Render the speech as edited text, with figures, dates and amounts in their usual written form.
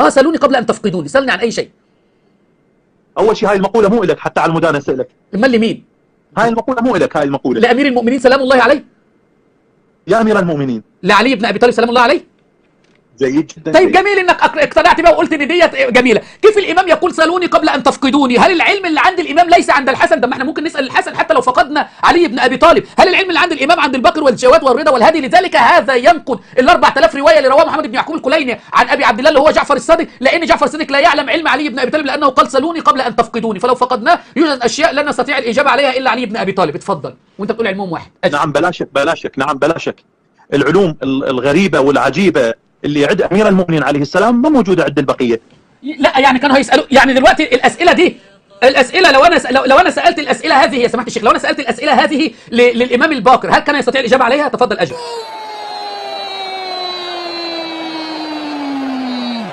سألوني قبل أن تفقدوني، سألني عن أي شيء. أول شيء هاي المقولة مو إلك، حتى على المدانة أسألك. امال لمين؟ هاي المقولة مو إلك، هاي المقولة لأمير المؤمنين سلام الله عليه. يا أمير المؤمنين. لعلي بن أبي طالب سلام الله عليه. جيد جدا. طيب جميل انك اقتنعت بقى وقلت ان ديت جميله. كيف الامام يقول سالوني قبل ان تفقدوني؟ هل العلم اللي عند الامام ليس عند الحسن؟ ده ما احنا ممكن نسال الحسن حتى لو فقدنا علي بن ابي طالب. هل العلم اللي عند الامام عند البكر والجواد والرضا والهادي؟ لذلك هذا ينقض ال 4000 روايه اللي رواه محمد بن يعقوب الكليني عن ابي عبد الله اللي هو جعفر الصادق، لان جعفر الصادق لا يعلم علم علي بن ابي طالب لانه قال سالوني قبل ان تفقدوني، فلو فقدناه يوجد اشياء لن نستطيع الاجابه عليها الا علي بن ابي طالب. اتفضل وانت بتقول علمهم واحد. نعم بلا شك، نعم بلا شك. العلوم الغريبه والعجيبه اللي عند امير المؤمنين عليه السلام ما موجوده عند البقيه. لا يعني كانوا هيسالوا، يعني دلوقتي الاسئله دي، الاسئله لو انا سالت الاسئله هذه يا سماحه الشيخ، لو انا سالت الاسئله هذه للامام الباقر هل كان يستطيع الاجابه عليها؟ تفضل اجب.